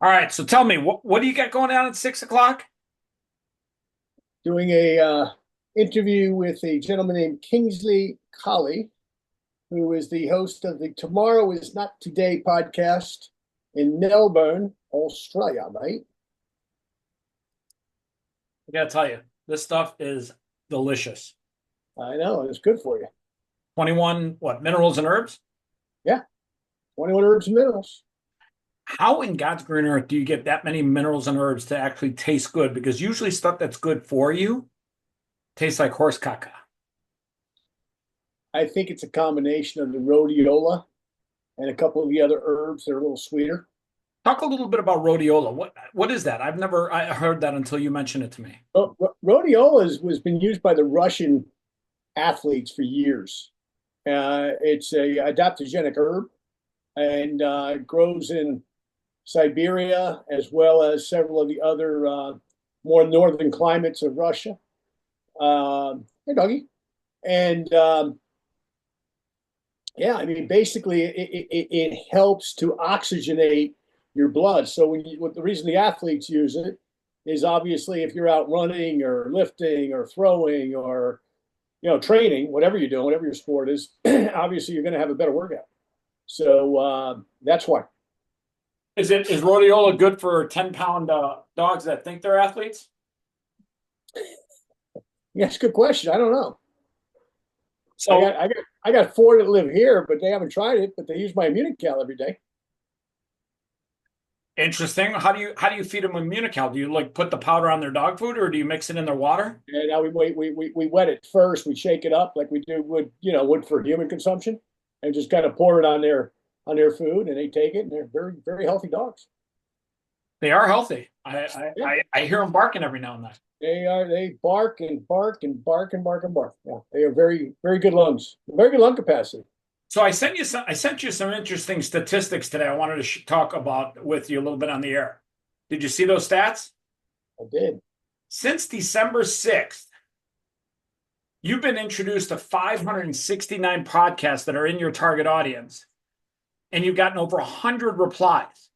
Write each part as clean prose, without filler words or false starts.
All right, so tell me, what do you got going on at 6 o'clock? Doing a interview with a gentleman named Kingsley Colley, who is the host of the Tomorrow Is Not Today podcast in Melbourne, Australia, mate. I gotta tell you, this stuff is delicious. I know, it's good for you. 21, what, minerals and herbs? Yeah, 21 herbs and minerals. How in God's green earth do you get that many minerals and herbs to actually taste good? Because usually stuff that's good for you tastes like horse caca. I think it's a combination of the rhodiola and a couple of the other herbs that are a little sweeter. Talk a little bit about rhodiola. What is that? I've never I heard that until you mentioned it to me. Rhodiola has been used by the Russian athletes for years. It's a adaptogenic herb and grows in Siberia, as well as several of the other more northern climates of Russia. Hey, doggy. And yeah, I mean, basically, it helps to oxygenate your blood. So the reason the athletes use it is obviously if you're out running or lifting or throwing or training, whatever you're doing, whatever your sport is, obviously you're going to have a better workout. So that's why. Is rhodiola good for 10-pound dogs that think they're athletes? Yeah, it's a good question. I don't know. I So got I got I got four that live here, but they haven't tried it. But they use my Immunical every day. interesting. How do you feed them Immunical? Do you like put the powder on their dog food or do you mix it in their water? And now we wet it first. We shake it up like we do wood for human consumption, and just kind of pour it on their food, and they take it, and they're very very healthy dogs. They are healthy. I, Yeah, I, I hear them barking every now and then. they are. They bark and bark and bark and bark and bark. Yeah, they are very very good lungs, very good lung capacity. So I sent you some interesting statistics today. I wanted to talk about with you a little bit on the air. Did you see those stats? I did. Since December 6th, you've been introduced to 569 podcasts that are in your target audience, and you've gotten over 100 replies.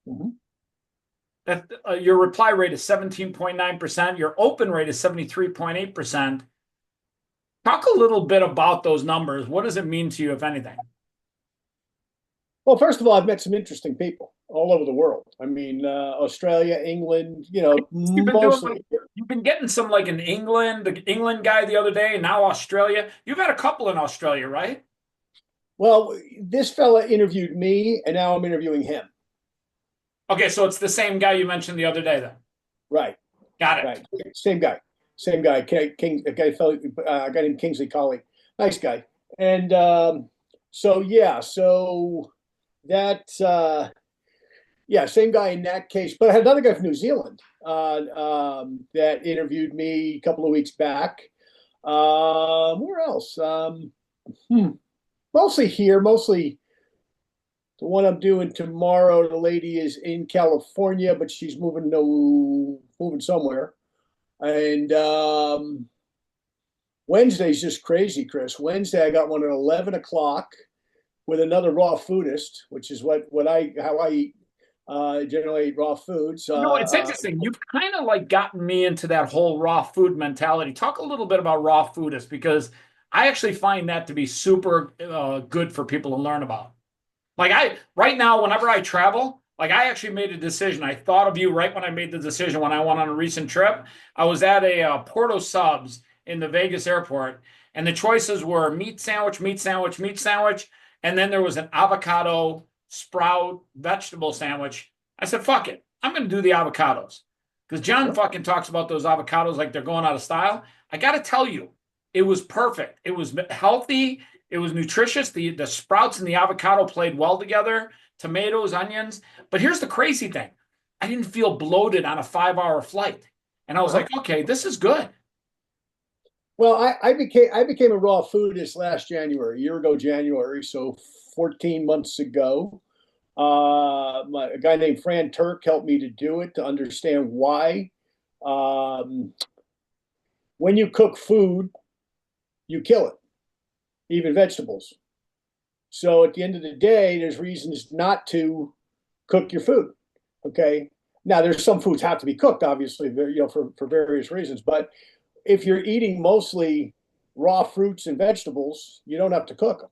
Mm-hmm. That your reply rate is 17.9%. Your open rate is 73.8%. Talk a little bit about those numbers. What does it mean to you, if anything? Well, first of all, I've met some interesting people all over the world. I mean, Australia, England, You've been doing like mostly. you've been getting some like in England, the England guy the other day, and now Australia. You've had a couple in Australia, right? Well, this fella interviewed me, and now I'm interviewing him. Okay, so it's the same guy you mentioned the other day then. Right, Got it. right. Same guy, same guy. A guy, a guy named Kingsley Colley, nice guy. And so yeah, so that yeah, same guy in that case. But I had another guy from New Zealand that interviewed me a couple of weeks back. Where else? Hmm, Mostly here, mostly the one I'm doing tomorrow. The lady is in California, but she's moving somewhere. And Wednesday's just crazy, Chris. Wednesday I got one at 11 o'clock with another raw foodist, which is what I how I eat. Generally eat raw foods. It's interesting. You've kind of like gotten me into that whole raw food mentality. Talk a little bit about raw foodists because I actually find that to be super good for people to learn about. Like right now, whenever I travel, like I actually made a decision. I thought of you right when I made the decision when I went on a recent trip. I was at a Porto Subs in the Vegas airport, and the choices were meat sandwich, meat sandwich, meat sandwich, and then there was an avocado sprout vegetable sandwich. I said, "Fuck it, I'm going to do the avocados," because John fucking talks about those avocados like they're going out of style. I got to tell you, it was perfect. It was healthy. It was nutritious. The sprouts and the avocado played well together, tomatoes, onions. But here's the crazy thing. I didn't feel bloated on a 5 hour flight. And I was uh-huh. like, okay, this is good. Well, I became a raw foodist last January, a year ago January, so 14 months ago. A guy named Fran Turk helped me to do it to understand why. Um, when you cook food, you kill it, even vegetables. So at the end of the day, there's reasons not to cook your food. Okay. Now there's some foods have to be cooked, obviously, for various reasons. But if you're eating mostly raw fruits and vegetables, you don't have to cook them.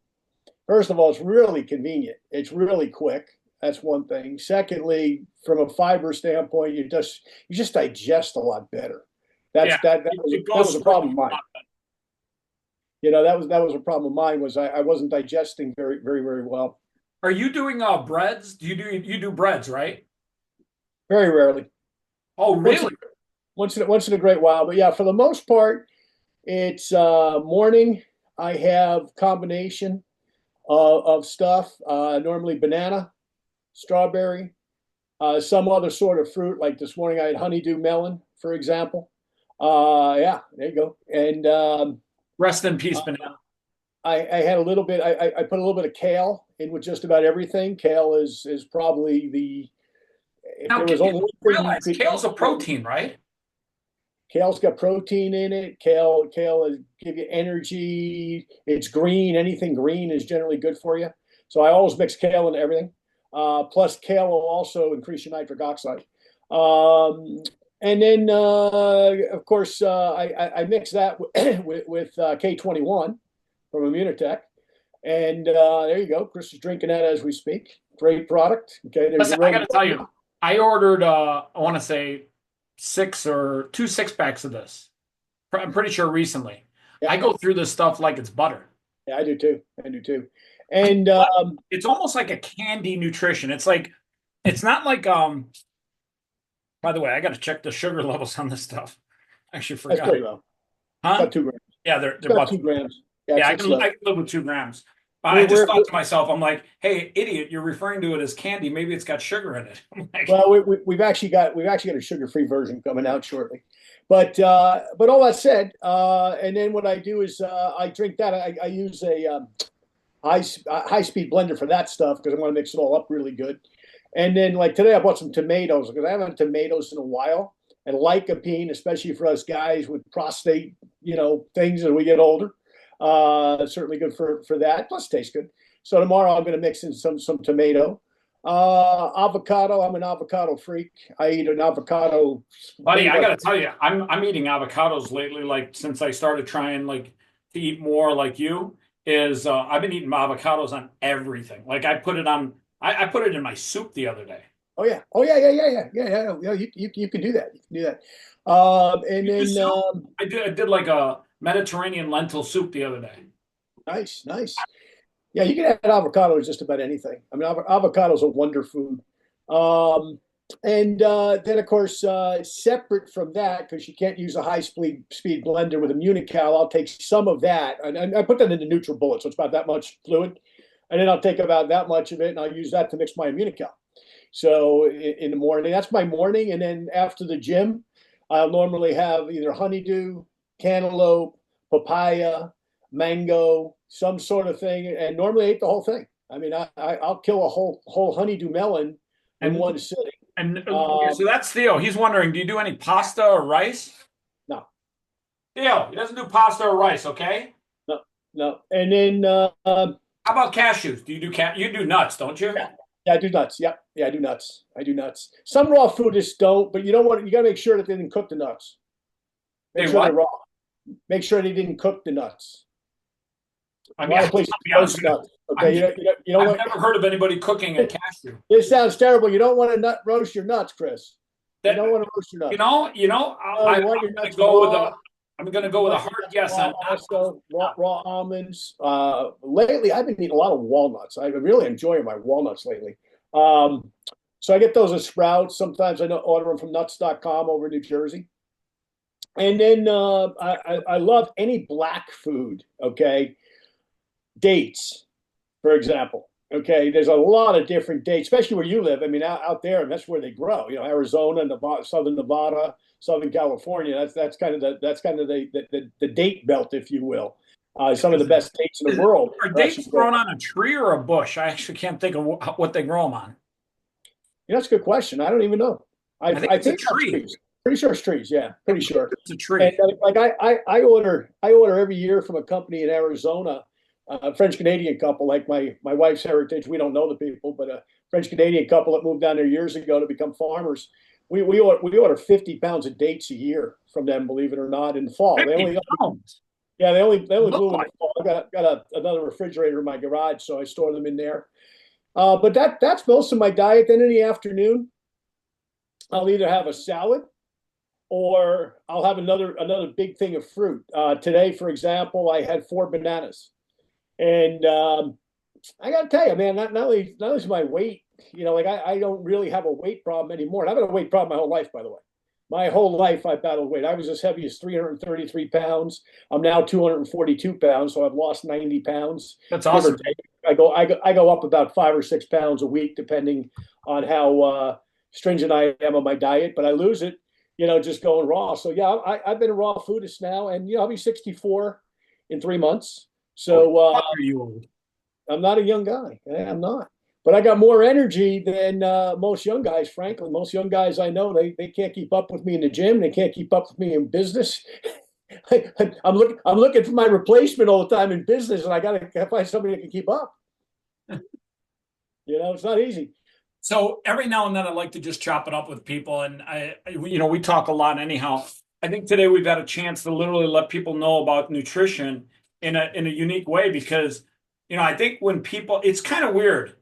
First of all, it's really convenient. It's really quick. That's one thing. Secondly, from a fiber standpoint, you just digest a lot better. Yeah, it That goes was a through problem of you. mine. That was a problem of mine was I wasn't digesting very very very well. Are you doing breads? You do breads, right? Very rarely. Oh, Once in, really? once in a great while, but yeah, for the most part, it's morning. I have combination of stuff. Normally banana, strawberry, some other sort of fruit. Like this morning, I had honeydew melon, for example. Yeah, there you go. And Rest in peace, banana. I had a little bit. I put a little bit of kale in with just about everything. Kale is probably the if Now, there was only you one thing you realize could kale's eat. a protein, right? Kale's got protein in it. Kale is give you energy. It's green. Anything green is generally good for you. So I always mix kale into everything. Plus, kale will also increase your nitric oxide. Um, and then, of course, I mix that with K21 from Immunotech. And there you go. Chris is drinking that as we speak. Great product. Okay, there's Listen, your I Roman. got to tell you, I ordered, I want to say six or two six packs of this. I'm pretty sure recently. Yeah, I go through this stuff like it's butter. yeah, I do too. I do too. I And what? It's almost like a candy nutrition. It's like, it's not like, by the way, I got to check the sugar levels on this stuff. I actually that's forgot. pretty low. Huh? About 2 grams. Yeah, they're It's about about 2 grams. Yeah, Yeah, it's I it's can low. I can live with 2 grams. I We're, just we're, thought we're to myself, I'm like, hey, idiot, you're referring to it as candy. Maybe it's got sugar in it. I'm like, well, we've actually got a sugar-free version coming out shortly. But all that said, and then what I do is I drink that. I use a high speed blender for that stuff because I want to mix it all up really good. And then like today I bought some tomatoes because I haven't had tomatoes in a while. And lycopene, especially for us guys with prostate, things as we get older, certainly good for that. Plus, tastes good. So tomorrow I'm going to mix in some tomato, avocado. I'm an avocado freak. I eat an avocado buddy, pretty I much. gotta tell you, I'm eating avocados lately. Like since I started trying like to eat more like you, is I've been eating avocados on everything. Like I put it in my soup the other day. Oh yeah, yeah. You can do that. You can do that. And You do then soup? I did like a Mediterranean lentil soup the other day. nice, nice. Yeah, you can add avocado to just about anything. I mean, avocado is a wonder food. Um, and then, of course, separate from that, because you can't use a high speed blender with a Munical, I'll take some of that. And I put that into NutriBullet, so it's about that much fluid. And then I'll take about that much of it, and I'll use that to mix my Immunical. So in the morning, that's my morning. And then after the gym, I'll normally have either honeydew, cantaloupe, papaya, mango, some sort of thing. And normally I eat the whole thing. I mean, I'll kill a whole honeydew melon in And one sitting. okay, so that's Theo. He's wondering, do you do any pasta or rice? No, Theo, he doesn't do pasta or rice, okay? no, no. And then How about cashews? Do you do you do nuts, don't you? yeah, yeah, I do nuts. Yep, yeah, I do nuts. I do nuts. Some raw foodists don't, but you got to make sure that they didn't cook the nuts. Make They sure they're what? raw. Make sure they didn't cook the nuts. I A mean, lot I'll of places be honest roast with you. nuts. Okay, you don't I've want. never heard of anybody cooking a cashew. This sounds terrible. You don't want to roast your nuts, Chris. You That don't want to roast your you nuts. know, you know, No, you want your gonna nuts go with raw. a I'm gonna go with a Want your hard nuts yes raw on not also, roasting. raw almonds. Lately, I've been eating a lot of walnuts. I've been really enjoying my walnuts lately. Um, so I get those at Sprouts. Sometimes I order them from nuts.com over in New Jersey. And then I love any black food. Okay, dates, for example. Okay, there's a lot of different dates, especially where you live. I mean, out there, and that's where they grow. Arizona, Nevada, Southern Nevada, Southern California. That's kind of the date belt, if you will. Some of the best dates in the world Are are actually dates grown. grown on a tree or a bush? I actually can't think of what they grow them on. That's a good question. I don't even know. I, I think I it's a think it's tree. trees. Pretty sure it's trees. Yeah, pretty sure. It's a And tree. like I order every year from a company in Arizona, a French Canadian couple, like my wife's heritage. We don't know the people, but French Canadian couple that moved down there years ago to become farmers. We order 50 pounds of dates a year from them, believe it or not, in the fall. 50 pounds. They only Look bloom in the like. fall. I got another refrigerator in my garage, so I store them in there. But that's most of my diet. Then in the afternoon, I'll either have a salad or I'll have another big thing of fruit. Today, for example, I had 4 bananas, and I got to tell you, man, not only is my weight, like I don't really have a weight problem anymore. And I've had a weight problem my whole life, by the way. My whole life I battled weight. I was as heavy as 333 pounds. I'm now 242 pounds, so I've lost 90 pounds, That's give or awesome. take. I go up about 5 or 6 pounds a week, depending on how stringent I am on my diet. But I lose it, just going raw. So yeah, I've been a raw foodist now, and I'll be 64 in 3 months. Oh, So fuck are you old? I'm not a young guy. I'm not. But I got more energy than most young guys, frankly. Most young guys I know, they can't keep up with me in the gym. They can't keep up with me in business. I'm looking for my replacement all the time in business, and I gotta find somebody that can keep up. It's not easy. So every now and then I like to just chop it up with people, and we talk a lot anyhow. I think today we've had a chance to literally let people know about nutrition in a unique way because, I think when people, it's kind of weird.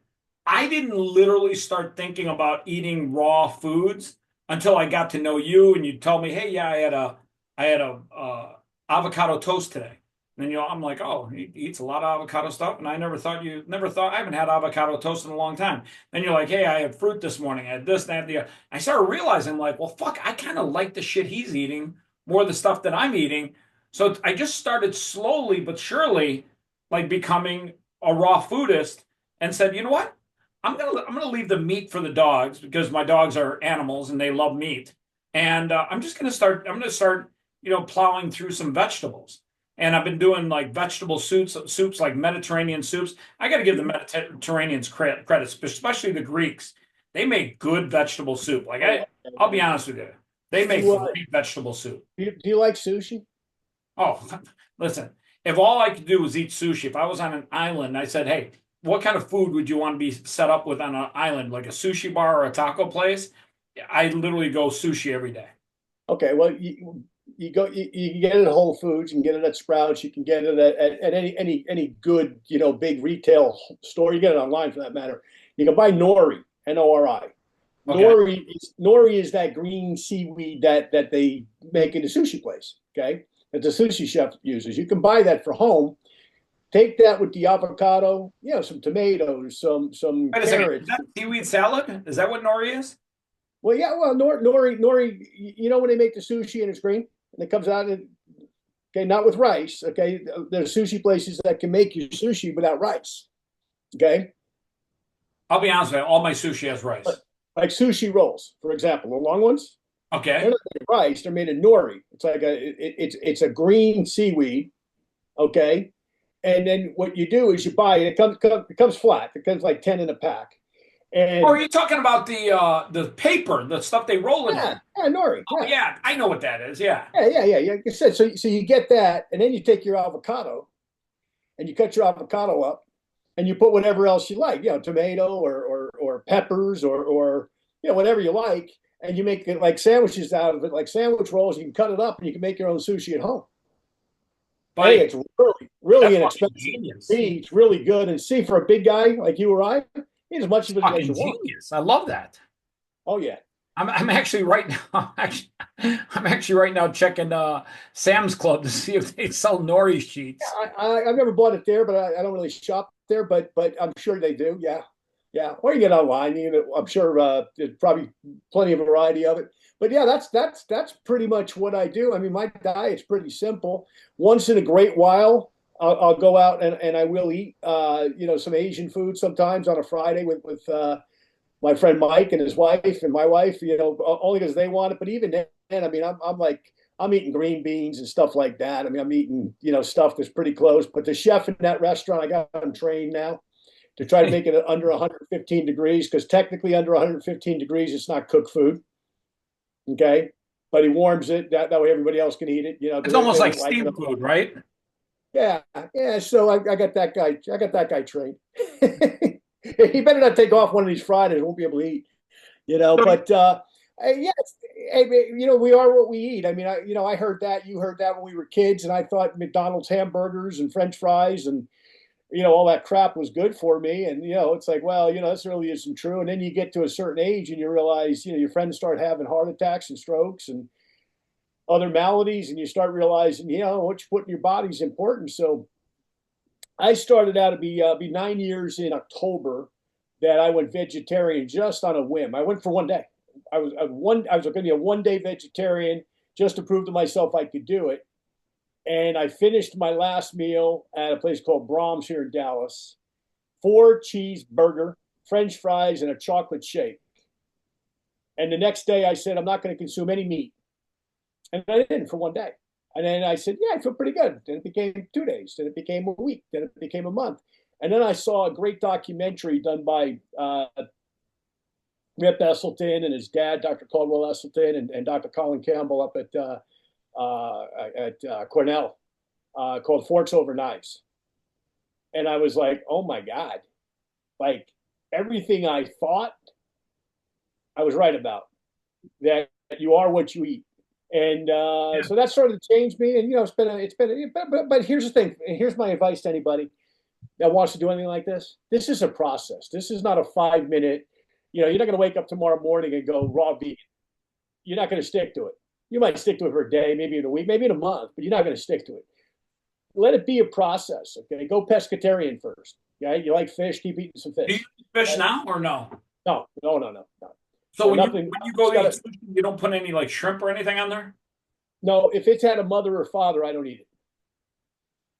I didn't literally start thinking about eating raw foods until I got to know you, and you told me, "Hey, yeah, I had a avocado toast today." And I'm like, "Oh, he eats a lot of avocado stuff," and I never thought I haven't had avocado toast in a long time. Then you're like, "Hey, I had fruit this morning. I had this, that, the other." I started realizing, like, well, fuck, I kind of like the shit he's eating more the stuff that I'm eating. So I just started slowly but surely, like, becoming a raw foodist, and said, you know what? I'm gonna leave the meat for the dogs because my dogs are animals and they love meat. And I'm just gonna start. I'm gonna start, plowing through some vegetables. And I've been doing like vegetable soups like Mediterranean soups. I got to give the Mediterraneans credit, especially the Greeks. They make good vegetable soup. Like I'll be honest with you, they make You, great vegetable soup. do you like sushi? Oh, listen, if all I could do was eat sushi, if I was on an island, I said, hey, what kind of food would you want to be set up with on an island, like a sushi bar or a taco place? I literally go sushi every day. Okay, well, you can get it at Whole Foods, you can get it at Sprouts, you can get it at any good big retail store. You get it online for that matter. You can buy nori, Nori. Okay. Nori is that green seaweed that they make in the sushi place. Okay, that the sushi chef uses. You can buy that for home. Take that with the avocado, some tomatoes, some Wait a second. Is carrots. that seaweed salad? Is that what nori is? Well, yeah, well, nori. When they make the sushi and it's green and it comes out, okay, not with rice. Okay, there's sushi places that can make you sushi without rice. Okay, I'll be honest with you, all my sushi has but rice. like sushi rolls, for example, the long ones, they're Okay. not made of rice. They're made of nori. It's like it's a green seaweed. Okay, and then what you do is you buy it. It comes flat. It comes like 10 in a pack. Oh, are And you talking about the paper, the stuff they roll it in? yeah, nori. Oh Yeah, yeah, I know what that is. Yeah. yeah. Like I said, so you get that, and then you take your avocado and you cut your avocado up, and you put whatever else you like, tomato or peppers or whatever you like, and you make it like sandwiches out of it, like sandwich rolls. You can cut it up, and you can make your own sushi at home. A, Buddy, it's really really that's fucking inexpensive. genius. B, it's really good, and C, for a big guy like you or I, eat as much It's of it as fucking you want. genius. I love that. Oh yeah. I'm actually right now I'm actually right now checking Sam's Club to see if they sell nori sheets. I've never bought it there, but I don't really shop there. But I'm sure they do. Yeah, yeah. Or you get online. I'm sure there's probably plenty of variety of it. But yeah, that's pretty much what I do. I mean, my diet's pretty simple. Once in a great while, I'll go out and I will eat some Asian food sometimes on a Friday with my friend Mike and his wife and my wife. Only because they want it. But even then, I mean, I'm like. I'm eating green beans and stuff like that. I mean, I'm eating, stuff that's pretty close. But the chef in that restaurant, I got him trained now to try to make it under 115 degrees because technically under 115 degrees, it's not cooked food. Okay. But he warms it. That way everybody else can eat it, It's because almost they like don't like it. steam food, right? Yeah. Yeah. So I got that guy. I got that guy trained. He better not take off one of these Fridays. Won't be able to eat, you know. So, But yeah, you know, we are what we eat. I mean, I heard that. You heard that when we were kids, and I thought McDonald's hamburgers and French fries and all that crap was good for me. And it's like, well, this really isn't true. And then you get to a certain age, and you realize, your friends start having heart attacks and strokes and other maladies, and you start realizing, what you put in your body is important. So I started out to be 9 years in October that I went vegetarian just on a whim. I went for one day. I was going to be a 1 day vegetarian just to prove to myself I could do it. And I finished my last meal at a place called Brahms here in Dallas. 4 cheese burger, French fries, and a chocolate shake. And the next day I said, I'm not going to consume any meat. And I didn't for one day. And then I said, yeah, I feel pretty good. Then it became 2 days. Then it became a week. Then it became a month. And then I saw a great documentary done by Rip Esselstyn and his dad, Dr. Caldwell Esselstyn, and Dr. Colin Campbell up at Cornell called Forks Over Knives. And I was like, oh my God, like everything I thought I was right about, that you are what you eat. And yeah. so that started to change me. And, but here's the thing. Here's my advice to anybody that wants to do anything like this. This is a process. This is not a 5 minute, you're not going to wake up tomorrow morning and go raw vegan. You're not going to stick to it. You might stick to it for a day, maybe in a week, maybe in a month, but you're not going to stick to it. Let it be a process. Okay. Go pescatarian first. Yeah. You like fish, keep eating some Do you fish. eat fish Right? now or no? No, no, no, no, no. So So when you nothing, when you go just eat gotta, sushi, you don't put any like shrimp or anything on there? no, if it's had a mother or father, I don't eat it.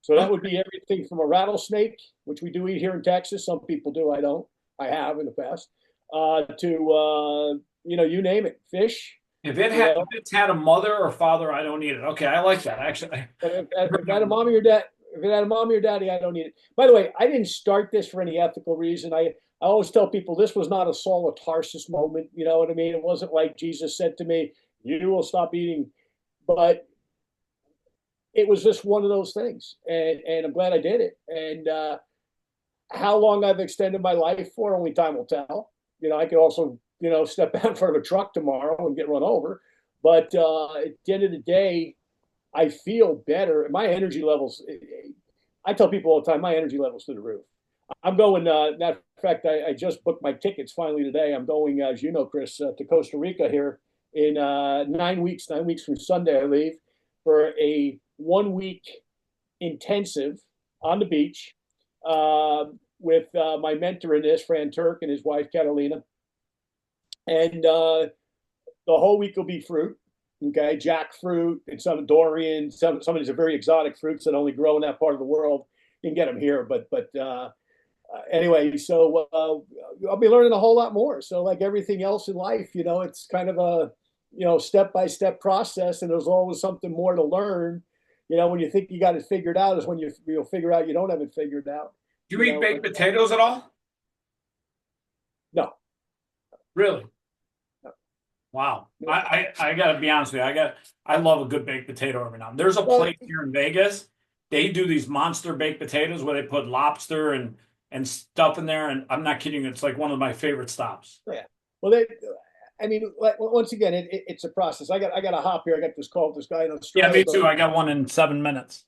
So that would Okay. be everything from a rattlesnake, which we do eat here in Texas. Some people do. I don't. I have in the past. To you name it, fish. You If know, it's had a mother or father, I don't eat it. Okay, I like that actually. but if it had a mommy or dad, if it had a mommy or daddy, I don't eat it. By the way, I didn't start this for any ethical reason. I always tell people this was not a Saul of Tarsus moment. You know what I mean? It wasn't like Jesus said to me, "You will stop eating," but it was just one of those things, and I'm glad I did it. And how long I've extended my life for, only time will tell. I could also, step out in front of a truck tomorrow and get run over. But at the end of the day, I feel better. My energy levels, I tell people all the time, my energy levels through the roof. I'm going, matter of fact, I just booked my tickets finally today. I'm going, as you know, Chris, to Costa Rica here in 9 weeks. 9 weeks from Sunday, I leave for a 1 week intensive on the beach with my mentor in this, Fran Turk, and his wife, Catalina. And the whole week will be fruit. Okay, jackfruit and some durian. Some of these are very exotic fruits that only grow in that part of the world. You can get them here, but anyway, so I'll be learning a whole lot more. So like everything else in life, it's kind of a step by step process, and there's always something more to learn. When you think you got it figured out is when you'll figure out you don't have it figured out. Do you eat baked But potatoes at all? no, Really? no, Wow. no. I gotta be honest with you. I love a good baked potato every now and then. There's a Well, place here in Vegas. They do these monster baked potatoes where they put lobster and stuff in there, and I'm not kidding you, it's like one of my favorite stops. yeah. Well, I mean, like, once again, it's a process. I got to hop here. I got this call with this guy in Yeah, Australia, me too. I got one in 7 minutes.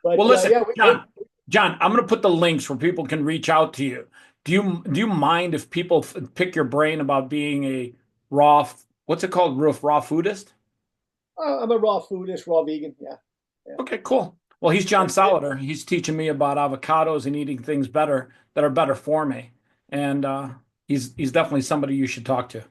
Well, but listen, yeah, John, I'm going to put the links where people can reach out to you. Do you mind if people pick your brain about being a what's it called, raw foodist? I'm a raw foodist, raw vegan. Yeah, yeah. Okay, cool. Well, he's John And Solleder. He's teaching me about avocados and eating things better that are better for me, and he's definitely somebody you should talk to.